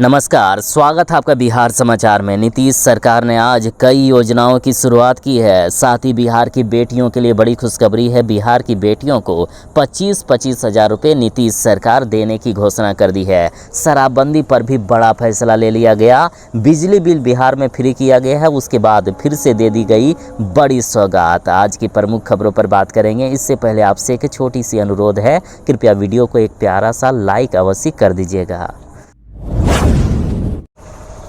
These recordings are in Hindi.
नमस्कार, स्वागत है आपका बिहार समाचार में। नीतीश सरकार ने आज कई योजनाओं की शुरुआत की है। साथ ही बिहार की बेटियों के लिए बड़ी खुशखबरी है। बिहार की बेटियों को 25-25 हज़ार रुपये नीतीश सरकार देने की घोषणा कर दी है। शराबबंदी पर भी बड़ा फैसला ले लिया गया। बिजली बिल बिहार में फ्री किया गया है। उसके बाद फिर से दे दी गई बड़ी सौगात। आज की प्रमुख खबरों पर बात करेंगे। इससे पहले आपसे एक छोटी सी अनुरोध है, कृपया वीडियो को एक प्यारा सा लाइक अवश्य कर दीजिएगा।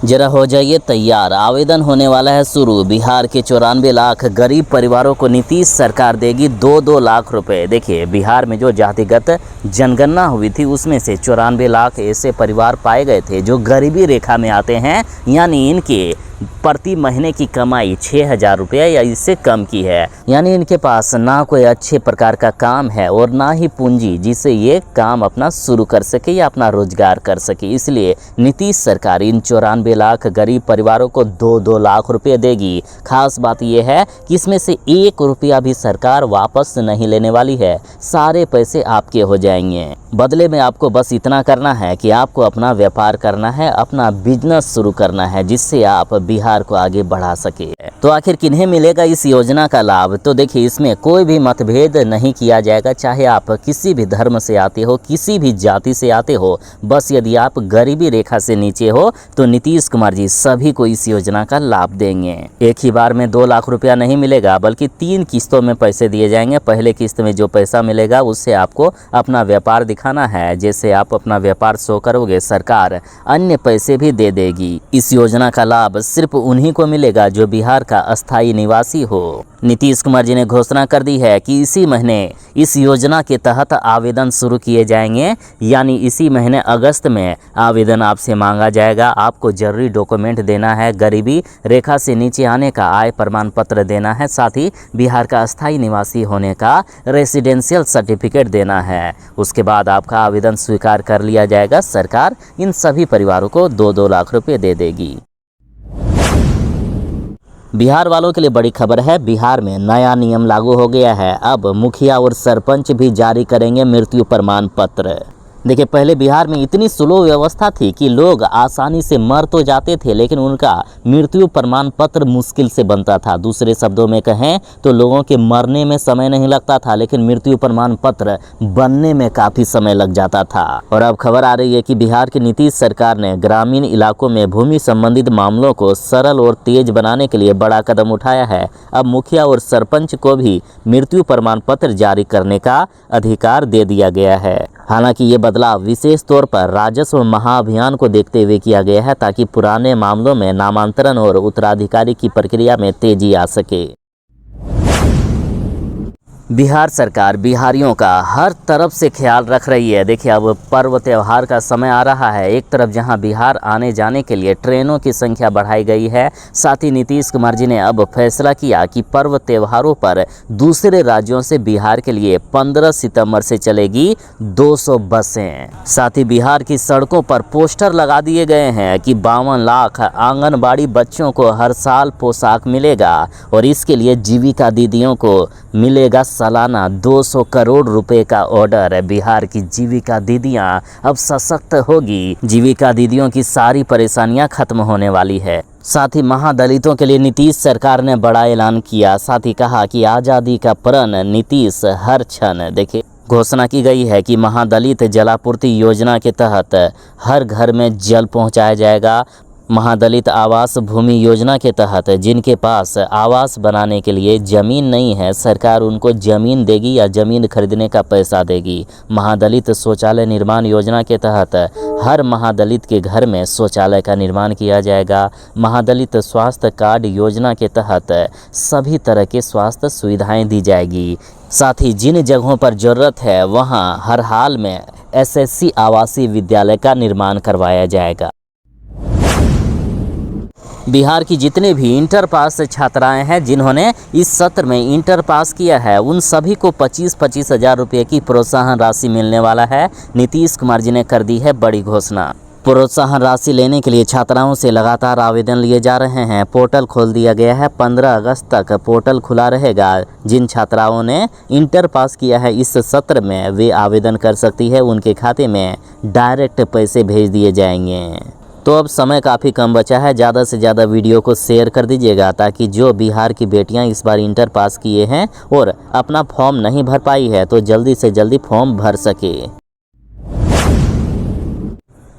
जरा हो जाइए तैयार, आवेदन होने वाला है शुरू। बिहार के 94 लाख गरीब परिवारों को नीतीश सरकार देगी 2-2 लाख रुपए। देखिए, बिहार में जो जातिगत जनगणना हुई थी उसमें से 94 लाख ऐसे परिवार पाए गए थे जो गरीबी रेखा में आते हैं, यानी इनके प्रति महीने की कमाई 6,000 रुपये या इससे कम की है। यानी इनके पास ना कोई अच्छे प्रकार का काम है और ना ही पूंजी जिससे ये काम अपना शुरू कर सके या अपना रोजगार कर सके। इसलिए नीतीश सरकार इन 94 लाख गरीब परिवारों को 2-2 लाख रुपये देगी। खास बात यह है कि इसमें से 1 रुपया भी सरकार वापस नहीं लेने वाली है। सारे पैसे आपके हो जाएंगे। बदले में आपको बस इतना करना है कि आपको अपना व्यापार करना है, अपना बिजनेस शुरू करना है, जिससे आप बिहार को आगे बढ़ा सके। तो आखिर किन्हें मिलेगा इस योजना का लाभ? तो देखिए, इसमें कोई भी मतभेद नहीं किया जाएगा। चाहे आप किसी भी धर्म से आते हो, किसी भी जाति से आते हो, बस यदि आप गरीबी रेखा से नीचे हो तो नीतीश कुमार जी सभी को इस योजना का लाभ देंगे। एक ही बार में 2 लाख रुपया नहीं मिलेगा, बल्कि 3 किस्तों में पैसे दिए जाएंगे। पहले किस्त में जो पैसा मिलेगा उससे आपको अपना व्यापार दिखाना है। जैसे आप अपना व्यापार शो करोगे, सरकार अन्य पैसे भी दे देगी। इस योजना का लाभ सिर्फ उन्हीं को मिलेगा जो बिहार का अस्थायी निवासी हो। नीतीश कुमार जी ने घोषणा कर दी है कि इसी महीने इस योजना के तहत आवेदन शुरू किए जाएंगे। यानी इसी महीने अगस्त में आवेदन आपसे मांगा जाएगा। आपको जरूरी डॉक्यूमेंट देना है, गरीबी रेखा से नीचे आने का आय प्रमाण पत्र देना है, साथ ही बिहार का अस्थायी निवासी होने का रेसिडेंशियल सर्टिफिकेट देना है। उसके बाद आपका आवेदन स्वीकार कर लिया जाएगा। सरकार इन सभी परिवारों को 2-2 लाख रुपये दे देगी। बिहार वालों के लिए बड़ी खबर है। बिहार में नया नियम लागू हो गया है। अब मुखिया और सरपंच भी जारी करेंगे मृत्यु प्रमाण पत्र। देखिए, पहले बिहार में इतनी स्लो व्यवस्था थी कि लोग आसानी से मर तो जाते थे, लेकिन उनका मृत्यु प्रमाण पत्र मुश्किल से बनता था। दूसरे शब्दों में कहें तो लोगों के मरने में समय नहीं लगता था, लेकिन मृत्यु प्रमाण पत्र बनने में काफ़ी समय लग जाता था। और अब खबर आ रही है कि बिहार की नीतीश सरकार ने ग्रामीण इलाकों में भूमि संबंधित मामलों को सरल और तेज बनाने के लिए बड़ा कदम उठाया है। अब मुखिया और सरपंच को भी मृत्यु प्रमाण पत्र जारी करने का अधिकार दे दिया गया है। हालांकि ये बदलाव विशेष तौर पर राजस्व महाअभियान को देखते हुए किया गया है, ताकि पुराने मामलों में नामांतरण और उत्तराधिकारी की प्रक्रिया में तेजी आ सके। बिहार सरकार बिहारियों का हर तरफ से ख्याल रख रही है। देखिए, अब पर्व त्यौहार का समय आ रहा है। एक तरफ जहां बिहार आने जाने के लिए ट्रेनों की संख्या बढ़ाई गई है, साथ ही नीतीश कुमार जी ने अब फैसला किया कि पर्व त्योहारों पर दूसरे राज्यों से बिहार के लिए 15 सितंबर से चलेगी 200 बसें। साथ ही बिहार की सड़कों पर पोस्टर लगा दिए गए हैं कि 52 लाख आंगनबाड़ी बच्चों को हर साल पोशाक मिलेगा और इसके लिए जीविका दीदियों को मिलेगा सालाना 200 करोड़ रुपए का ऑर्डर। बिहार की जीविका दीदियां अब सशक्त होगी। जीविका दीदियों की सारी परेशानियां खत्म होने वाली है। साथ ही महादलितों के लिए नीतीश सरकार ने बड़ा ऐलान किया। साथ ही कहा कि आज़ादी का प्रण नीतीश हर क्षण। देखिए, घोषणा की गई है कि महादलित जलापूर्ति योजना के तहत हर घर में जल पहुंचाया जाएगा। महादलित आवास भूमि योजना के तहत जिनके पास आवास बनाने के लिए ज़मीन नहीं है, सरकार उनको ज़मीन देगी या ज़मीन खरीदने का पैसा देगी। महादलित शौचालय निर्माण योजना के तहत हर महादलित के घर में शौचालय का निर्माण किया जाएगा। महादलित स्वास्थ्य कार्ड योजना के तहत सभी तरह के स्वास्थ्य सुविधाएं दी जाएगी। साथ ही जिन जगहों पर ज़रूरत है वहां हर हाल में एसएससी आवासीय विद्यालय का निर्माण करवाया जाएगा। बिहार की जितने भी इंटर पास छात्राएं हैं जिन्होंने इस सत्र में इंटर पास किया है, उन सभी को 25-25 हज़ार रुपये की प्रोत्साहन राशि मिलने वाला है। नीतीश कुमार जी ने कर दी है बड़ी घोषणा। प्रोत्साहन राशि लेने के लिए छात्राओं से लगातार आवेदन लिए जा रहे हैं। पोर्टल खोल दिया गया है। 15 अगस्त तक पोर्टल खुला रहेगा। जिन छात्राओं ने इंटर पास किया है इस सत्र में, वे आवेदन कर सकती है। उनके खाते में डायरेक्ट पैसे भेज दिए जाएंगे। तो अब समय काफ़ी कम बचा है, ज़्यादा से ज़्यादा वीडियो को शेयर कर दीजिएगा ताकि जो बिहार की बेटियां इस बार इंटर पास किए हैं और अपना फॉर्म नहीं भर पाई है तो जल्दी से जल्दी फॉर्म भर सके।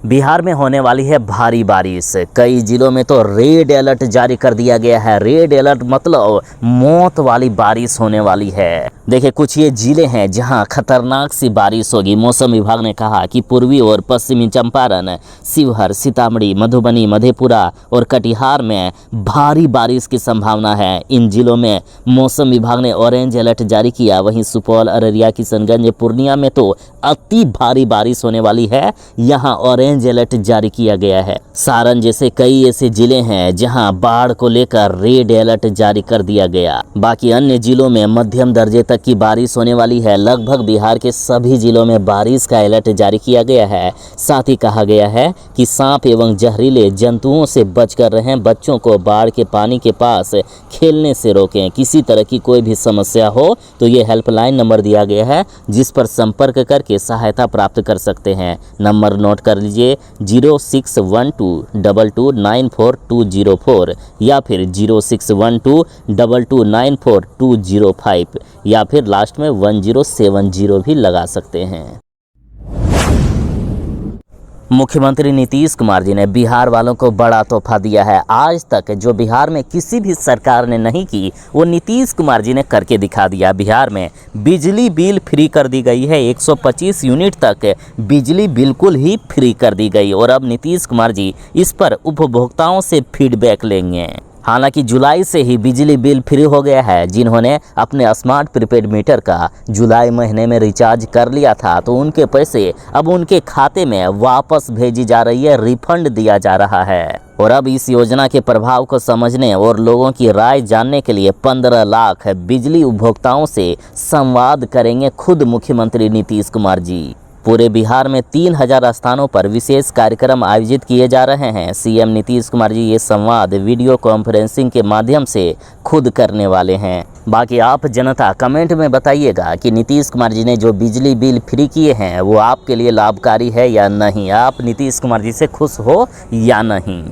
बिहार में होने वाली है भारी बारिश, कई जिलों में तो रेड अलर्ट जारी कर दिया गया है। रेड अलर्ट मतलब मौत वाली बारिश होने वाली है। देखिए कुछ ये जिले हैं जहां खतरनाक सी बारिश होगी। मौसम विभाग ने कहा कि पूर्वी और पश्चिमी चंपारण, शिवहर, सीतामढ़ी, मधुबनी, मधेपुरा और कटिहार में भारी बारिश की संभावना है। इन जिलों में मौसम विभाग ने ऑरेंज अलर्ट जारी किया। वहीं सुपौल, अररिया, किशनगंज, पूर्णिया में तो अति भारी बारिश होने वाली है, यहाँ ऑरेंज अलर्ट जारी किया गया है। सारण जैसे कई ऐसे जिले हैं जहां बाढ़ को लेकर रेड अलर्ट जारी कर दिया गया। बाकी अन्य जिलों में मध्यम दर्जे तक की बारिश होने वाली है। लगभग बिहार के सभी जिलों में बारिश का अलर्ट जारी किया गया है। साथ ही कहा गया है कि सांप एवं जहरीले जंतुओं से बचकर रहें। बच्चों को बाढ़ के पानी के पास खेलने से रोकें। किसी तरह की कोई भी समस्या हो तो ये हेल्पलाइन नंबर दिया गया है जिस पर संपर्क करके सहायता प्राप्त कर सकते हैं। नंबर नोट कर लीजिए 061222942204 या फिर 061222942205 या फिर लास्ट में 1070 भी लगा सकते हैं। मुख्यमंत्री नीतीश कुमार जी ने बिहार वालों को बड़ा तोहफा दिया है। आज तक जो बिहार में किसी भी सरकार ने नहीं की वो नीतीश कुमार जी ने करके दिखा दिया। बिहार में बिजली बिल फ्री कर दी गई है। 125 यूनिट तक बिजली बिल्कुल ही फ्री कर दी गई और अब नीतीश कुमार जी इस पर उपभोक्ताओं से फीडबैक लेंगे। हालांकि जुलाई से ही बिजली बिल फ्री हो गया है। जिन्होंने अपने स्मार्ट प्रीपेड मीटर का जुलाई महीने में रिचार्ज कर लिया था तो उनके पैसे अब उनके खाते में वापस भेजी जा रही है, रिफंड दिया जा रहा है। और अब इस योजना के प्रभाव को समझने और लोगों की राय जानने के लिए 15 लाख बिजली उपभोक्ताओं से संवाद करेंगे खुद मुख्यमंत्री नीतीश कुमार जी। पूरे बिहार में 3000 स्थानों पर विशेष कार्यक्रम आयोजित किए जा रहे हैं। सीएम नीतीश कुमार जी ये संवाद वीडियो कॉन्फ्रेंसिंग के माध्यम से खुद करने वाले हैं। बाकी आप जनता कमेंट में बताइएगा कि नीतीश कुमार जी ने जो बिजली बिल फ्री किए हैं वो आपके लिए लाभकारी है या नहीं। आप नीतीश कुमार जी से खुश हो या नहीं।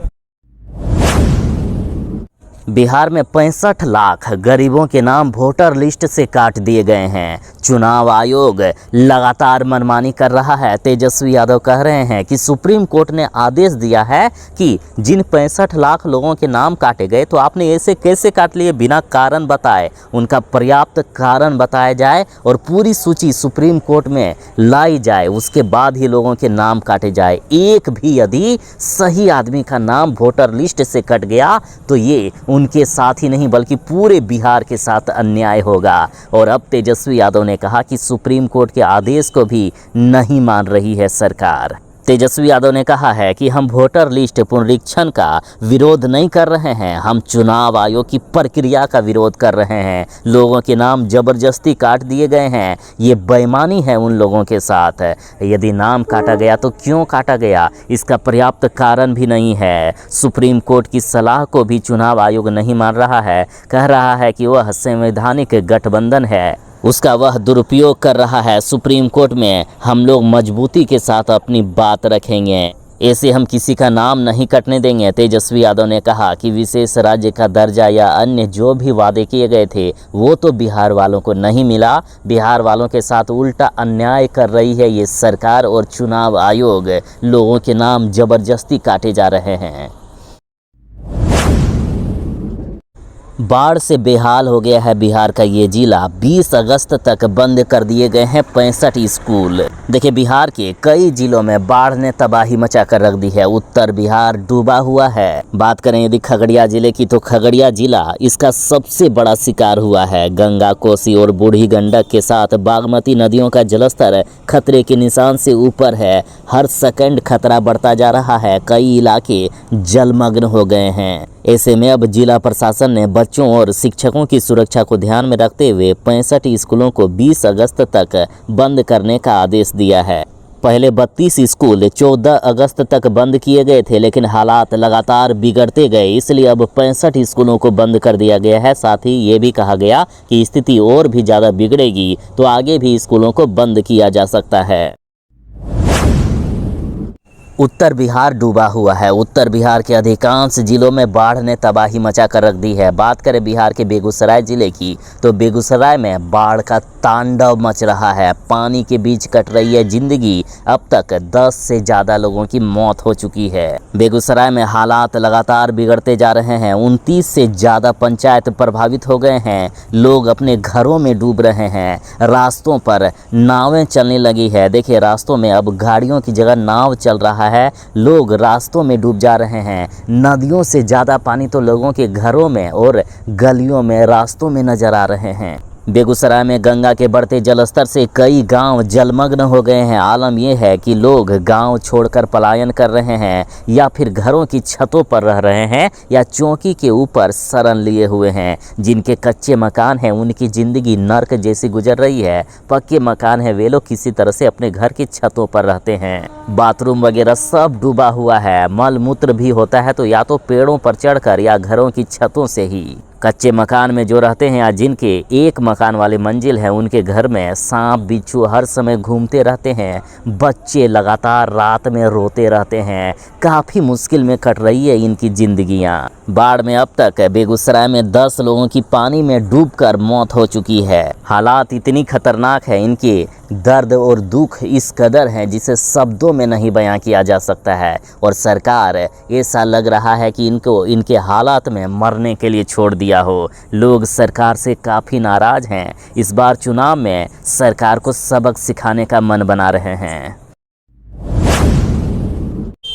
बिहार में 65 लाख गरीबों के नाम वोटर लिस्ट से काट दिए गए हैं। चुनाव आयोग लगातार मनमानी कर रहा है। तेजस्वी यादव कह रहे हैं कि सुप्रीम कोर्ट ने आदेश दिया है कि जिन 65 लाख लोगों के नाम काटे गए तो आपने ऐसे कैसे काट लिए बिना कारण बताए। उनका पर्याप्त कारण बताया जाए और पूरी सूची सुप्रीम कोर्ट में लाई जाए, उसके बाद ही लोगों के नाम काटे जाए। एक भी यदि सही आदमी का नाम वोटर लिस्ट से कट गया तो ये उनके साथ ही नहीं बल्कि पूरे बिहार के साथ अन्याय होगा। और अब तेजस्वी यादव ने कहा कि सुप्रीम कोर्ट के आदेश को भी नहीं मान रही है सरकार। तेजस्वी यादव ने कहा है कि हम वोटर लिस्ट पुनरीक्षण का विरोध नहीं कर रहे हैं, हम चुनाव आयोग की प्रक्रिया का विरोध कर रहे हैं। लोगों के नाम जबरदस्ती काट दिए गए हैं, ये बेईमानी है उन लोगों के साथ। यदि नाम काटा गया तो क्यों काटा गया, इसका पर्याप्त कारण भी नहीं है। सुप्रीम कोर्ट की सलाह को भी चुनाव आयोग नहीं मान रहा है, कह रहा है कि वह संवैधानिक गठबंधन है, उसका वह दुरुपयोग कर रहा है। सुप्रीम कोर्ट में हम लोग मजबूती के साथ अपनी बात रखेंगे, ऐसे हम किसी का नाम नहीं कटने देंगे। तेजस्वी यादव ने कहा कि विशेष राज्य का दर्जा या अन्य जो भी वादे किए गए थे वो तो बिहार वालों को नहीं मिला। बिहार वालों के साथ उल्टा अन्याय कर रही है ये सरकार और चुनाव आयोग। लोगों के नाम जबरदस्ती काटे जा रहे हैं। बाढ़ से बेहाल हो गया है बिहार का ये जिला। 20 अगस्त तक बंद कर दिए गए हैं 65 स्कूल। देखिए बिहार के कई जिलों में बाढ़ ने तबाही मचा कर रख दी है। उत्तर बिहार डूबा हुआ है। बात करें यदि खगड़िया जिले की तो खगड़िया जिला इसका सबसे बड़ा शिकार हुआ है। गंगा, कोसी और बूढ़ी गंडक के साथ बागमती नदियों का जलस्तर खतरे के निशान से ऊपर है। हर सेकंड खतरा बढ़ता जा रहा है। कई इलाके जलमग्न हो गए हैं। ऐसे में अब जिला प्रशासन ने बच्चों और शिक्षकों की सुरक्षा को ध्यान में रखते हुए 65 स्कूलों को 20 अगस्त तक बंद करने का आदेश दिया है। पहले 32 स्कूल 14 अगस्त तक बंद किए गए थे, लेकिन हालात लगातार बिगड़ते गए, इसलिए अब 65 स्कूलों को बंद कर दिया गया है। साथ ही ये भी कहा गया कि स्थिति और भी ज़्यादा बिगड़ेगी तो आगे भी स्कूलों को बंद किया जा सकता है। उत्तर बिहार डूबा हुआ है। उत्तर बिहार के अधिकांश जिलों में बाढ़ ने तबाही मचा कर रख दी है। बात करें बिहार के बेगूसराय जिले की, तो बेगूसराय में बाढ़ का तांडव मच रहा है। पानी के बीच कट रही है जिंदगी। अब तक 10 से ज़्यादा लोगों की मौत हो चुकी है। बेगूसराय में हालात लगातार बिगड़ते जा रहे हैं। 29 से ज़्यादा पंचायत प्रभावित हो गए हैं। लोग अपने घरों में डूब रहे हैं। रास्तों पर नावें चलने लगी है। देखिए, रास्तों में अब गाड़ियों की जगह नाव चल रहा है। लोग रास्तों में डूब जा रहे हैं। नदियों से ज़्यादा पानी तो लोगों के घरों में और गलियों में, रास्तों में नजर आ रहे हैं। बेगूसराय में गंगा के बढ़ते जलस्तर से कई गांव जलमग्न हो गए हैं। आलम यह है कि लोग गांव छोड़कर पलायन कर रहे हैं, या फिर घरों की छतों पर रह रहे हैं, या चौकी के ऊपर शरण लिए हुए हैं। जिनके कच्चे मकान हैं उनकी ज़िंदगी नर्क जैसी गुजर रही है। पक्के मकान है, वे लोग किसी तरह से अपने घर की छतों पर रहते हैं। बाथरूम वगैरह सब डूबा हुआ है। मल मूत्र भी होता है तो या तो पेड़ों पर चढ़कर या घरों की छतों से ही। कच्चे मकान में जो रहते हैं या जिनके एक मकान वाले मंजिल है, उनके घर में सांप बिच्छू हर समय घूमते रहते हैं। बच्चे लगातार रात में रोते रहते हैं। काफ़ी मुश्किल में कट रही है इनकी ज़िंदगियां। बाढ़ में अब तक बेगूसराय में 10 लोगों की पानी में डूबकर मौत हो चुकी है। हालात इतनी खतरनाक है, इनके दर्द और दुख इस कदर है जिसे शब्दों में नहीं बयां किया जा सकता है। और सरकार ऐसा लग रहा है कि इनको इनके हालात में मरने के लिए छोड़ दिया हो। लोग सरकार से काफ़ी नाराज़ हैं। इस बार चुनाव में सरकार को सबक सिखाने का मन बना रहे हैं।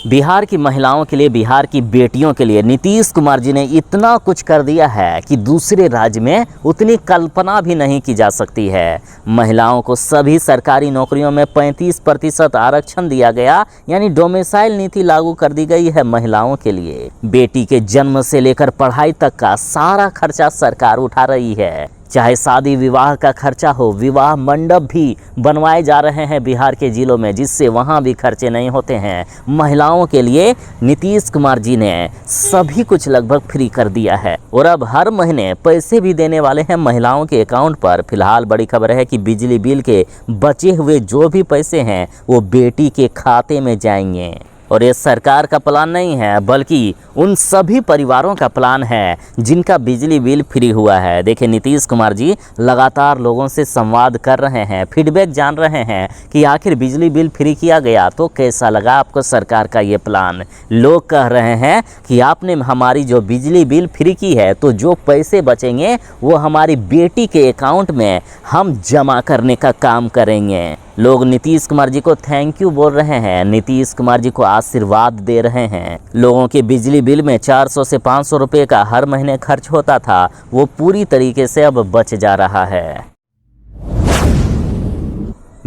बिहार की महिलाओं के लिए, बिहार की बेटियों के लिए नीतीश कुमार जी ने इतना कुछ कर दिया है कि दूसरे राज्य में उतनी कल्पना भी नहीं की जा सकती है। महिलाओं को सभी सरकारी नौकरियों में 35% आरक्षण दिया गया, यानी डोमिसाइल नीति लागू कर दी गई है महिलाओं के लिए। बेटी के जन्म से लेकर पढ़ाई तक का सारा खर्चा सरकार उठा रही है। चाहे शादी विवाह का खर्चा हो, विवाह मंडप भी बनवाए जा रहे हैं बिहार के जिलों में, जिससे वहाँ भी खर्चे नहीं होते हैं। महिलाओं के लिए नीतीश कुमार जी ने सभी कुछ लगभग फ्री कर दिया है और अब हर महीने पैसे भी देने वाले हैं महिलाओं के अकाउंट पर। फिलहाल बड़ी खबर है कि बिजली बिल के बचे हुए जो भी पैसे हैं वो बेटी के खाते में जाएंगे। और ये सरकार का प्लान नहीं है, बल्कि उन सभी परिवारों का प्लान है जिनका बिजली बिल फ्री हुआ है। देखिए, नीतीश कुमार जी लगातार लोगों से संवाद कर रहे हैं, फीडबैक जान रहे हैं कि आखिर बिजली बिल फ्री किया गया तो कैसा लगा आपको सरकार का ये प्लान। लोग कह रहे हैं कि आपने हमारी जो बिजली बिल फ्री की है तो जो पैसे बचेंगे वो हमारी बेटी के अकाउंट में हम जमा करने का काम करेंगे। लोग नीतीश कुमार जी को थैंक यू बोल रहे हैं, नीतीश कुमार जी को आशीर्वाद दे रहे हैं। लोगों के बिजली बिल में 400 से 500 रुपये का हर महीने खर्च होता था, वो पूरी तरीके से अब बच जा रहा है।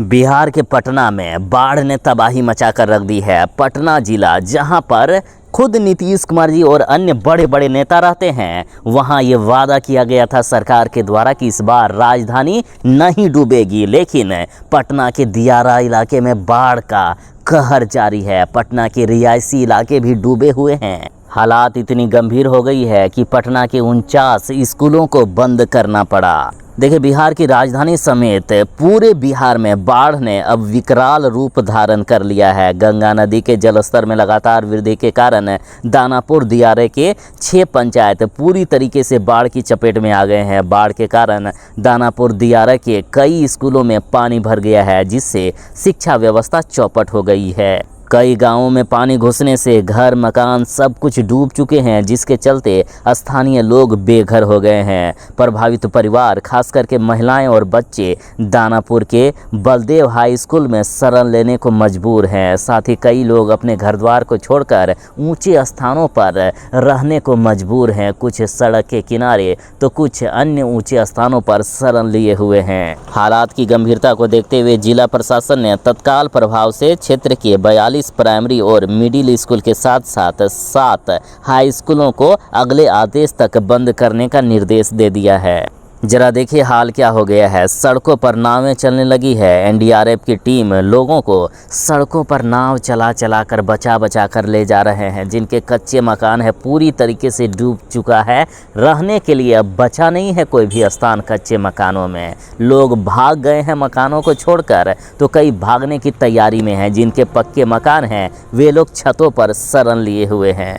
बिहार के पटना में बाढ़ ने तबाही मचा कर रख दी है। पटना जिला, जहां पर खुद नीतीश कुमार जी और अन्य बड़े बड़े नेता रहते हैं, वहां ये वादा किया गया था सरकार के द्वारा कि इस बार राजधानी नहीं डूबेगी। लेकिन पटना के दियारा इलाके में बाढ़ का कहर जारी है। पटना के रिहायशी इलाके भी डूबे हुए हैं। हालात इतनी गंभीर हो गई है कि पटना के 49 स्कूलों को बंद करना पड़ा। देखिए, बिहार की राजधानी समेत पूरे बिहार में बाढ़ ने अब विकराल रूप धारण कर लिया है। गंगा नदी के जलस्तर में लगातार वृद्धि के कारण दानापुर दियारे के 6 पंचायत पूरी तरीके से बाढ़ की चपेट में आ गए हैं। बाढ़ के कारण दानापुर दियारे के कई स्कूलों में पानी भर गया है, जिससे शिक्षा व्यवस्था चौपट हो गई है। कई गांवों में पानी घुसने से घर मकान सब कुछ डूब चुके हैं, जिसके चलते स्थानीय लोग बेघर हो गए हैं। प्रभावित परिवार, खास करके महिलाएं और बच्चे, दानापुर के बलदेव हाई स्कूल में शरण लेने को मजबूर हैं। साथ ही कई लोग अपने घर द्वार को छोड़कर ऊंचे स्थानों पर रहने को मजबूर हैं। कुछ सड़क के किनारे तो कुछ अन्य ऊंचे स्थानों पर शरण लिए हुए हैं। हालात की गंभीरता को देखते हुए जिला प्रशासन ने तत्काल प्रभाव से क्षेत्र के 42 प्राइमरी और मिडिल स्कूल के साथ साथ 7 हाई स्कूलों को अगले आदेश तक बंद करने का निर्देश दे दिया है। जरा देखिए हाल क्या हो गया है। सड़कों पर नावें चलने लगी है। एनडीआरएफ की टीम लोगों को सड़कों पर नाव चला चला कर बचा कर ले जा रहे हैं। जिनके कच्चे मकान है पूरी तरीके से डूब चुका है। रहने के लिए अब बचा नहीं है कोई भी स्थान कच्चे मकानों में। लोग भाग गए हैं मकानों को छोड़कर, तो कई भागने की तैयारी में हैं। जिनके पक्के मकान हैं वे लोग छतों पर शरण लिए हुए हैं।